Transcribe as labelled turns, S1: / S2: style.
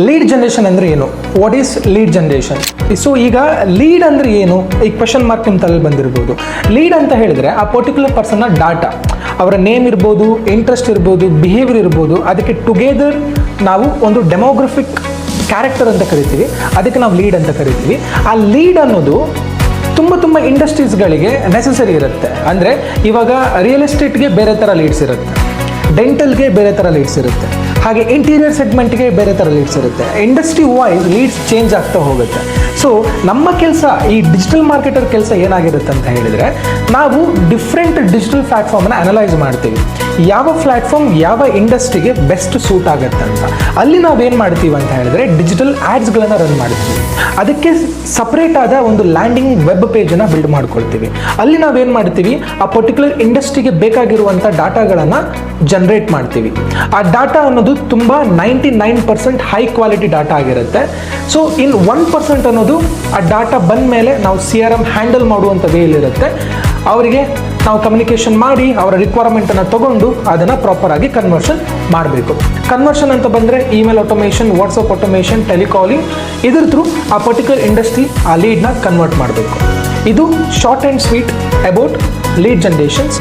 S1: Lead generation ಅಂದರೆ ಏನು? What is lead generation? So ಈಗ ಲೀಡ್ ಅಂದರೆ ಏನು? ಈ ಕ್ವೆಶನ್ ಮಾರ್ಕ್ ನಿಮ್ಮ ತಲೆಯಲ್ಲಿ ಬಂದಿರ್ಬೋದು. ಲೀಡ್ ಅಂತ ಹೇಳಿದರೆ ಆ ಪರ್ಟಿಕ್ಯುಲರ್ ಪರ್ಸನ್ನ ಡಾಟಾ, ಅವರ ನೇಮ್ ಇರ್ಬೋದು, ಇಂಟ್ರೆಸ್ಟ್ ಇರ್ಬೋದು, ಬಿಹೇವಿಯರ್ ಇರ್ಬೋದು, ಅದಕ್ಕೆ ಟುಗೆದರ್ ನಾವು ಒಂದು ಡೆಮೋಗ್ರಫಿಕ್ ಕ್ಯಾರೆಕ್ಟರ್ ಅಂತ ಕರಿತೀವಿ, ಅದಕ್ಕೆ ನಾವು ಲೀಡ್ ಅಂತ ಕರಿತೀವಿ. ಆ ಲೀಡ್ ಅನ್ನೋದು ತುಂಬ ಇಂಡಸ್ಟ್ರೀಸ್ಗಳಿಗೆ ನೆಸೆಸರಿ ಇರುತ್ತೆ. ಅಂದರೆ ಇವಾಗ ರಿಯಲ್ ಎಸ್ಟೇಟ್ಗೆ ಬೇರೆ ಥರ ಲೀಡ್ಸ್ ಇರುತ್ತೆ, ಡೆಂಟಲ್ಗೆ ಬೇರೆ ಥರ ಲೀಡ್ಸ್ ಇರುತ್ತೆ, ಹಾಗೆ ಇಂಟೀರಿಯರ್ ಸೆಗ್ಮೆಂಟ್ಗೆ ಬೇರೆ ಥರ ಲೀಡ್ಸ್ ಇರುತ್ತೆ. ಇಂಡಸ್ಟ್ರಿ ವೈಸ್ ಲೀಡ್ಸ್ ಚೇಂಜ್ ಆಗ್ತಾ ಹೋಗುತ್ತೆ. ಸೊ ನಮ್ಮ ಕೆಲಸ, ಈ ಡಿಜಿಟಲ್ ಮಾರ್ಕೆಟರ್ ಕೆಲಸ ಏನಾಗಿರುತ್ತೆ ಅಂತ ಹೇಳಿದರೆ, ನಾವು ಡಿಫ್ರೆಂಟ್ ಡಿಜಿಟಲ್ ಪ್ಲ್ಯಾಟ್ಫಾರ್ಮನ್ನು ಅನಲೈಸ್ ಮಾಡ್ತೀವಿ. ಯಾವ ಪ್ಲ್ಯಾಟ್ಫಾರ್ಮ್ ಯಾವ ಇಂಡಸ್ಟ್ರಿಗೆ ಬೆಸ್ಟ್ ಸೂಟ್ ಆಗುತ್ತೆ ಅಂತ. ಅಲ್ಲಿ ನಾವೇನು ಮಾಡ್ತೀವಿ ಅಂತ ಹೇಳಿದ್ರೆ ಡಿಜಿಟಲ್ ಆ್ಯಡ್ಸ್ಗಳನ್ನು ರನ್ ಮಾಡ್ತೀವಿ. ಅದಕ್ಕೆ ಸಪ್ರೇಟ್ ಆದ ಒಂದು ಲ್ಯಾಂಡಿಂಗ್ ವೆಬ್ ಪೇಜನ್ನು ಬಿಲ್ಡ್ ಮಾಡ್ಕೊಳ್ತೀವಿ. ಅಲ್ಲಿ ನಾವೇನು ಮಾಡ್ತೀವಿ, ಆ ಪರ್ಟಿಕ್ಯುಲರ್ ಇಂಡಸ್ಟ್ರಿಗೆ ಬೇಕಾಗಿರುವಂಥ ಡಾಟಾಗಳನ್ನು ಜನರೇಟ್ ಮಾಡ್ತೀವಿ. ಆ ಡಾಟಾ ಅನ್ನೋದು ತುಂಬ 99% ಹೈ ಕ್ವಾಲಿಟಿ ಡಾಟಾ ಆಗಿರುತ್ತೆ. ಸೊ ಇನ್ 1% ಅನ್ನೋದು ಆ ಡಾಟಾ ಬಂದ ಮೇಲೆ ನಾವು CRM ಹ್ಯಾಂಡಲ್ ಮಾಡುವಂಥ ವೇಲಿರುತ್ತೆ. ಅವರಿಗೆ ನಾವು ಕಮ್ಯುನಿಕೇಷನ್ ಮಾಡಿ ಅವರ ರಿಕ್ವೈರ್ಮೆಂಟನ್ನು ತಗೊಂಡು ಅದನ್ನು ಪ್ರಾಪರಾಗಿ ಕನ್ವರ್ಷನ್ ಮಾಡಬೇಕು. ಕನ್ವರ್ಷನ್ ಅಂತ ಬಂದರೆ email automation, WhatsApp automation, telecalling, ಇದ್ರ ಥ್ರೂ ಆ ಪರ್ಟಿಕ್ಯುಲರ್ ಇಂಡಸ್ಟ್ರಿ ಆ ಲೀಡ್ನ ಕನ್ವರ್ಟ್ ಮಾಡಬೇಕು. ಇದು short and sweet about lead generations.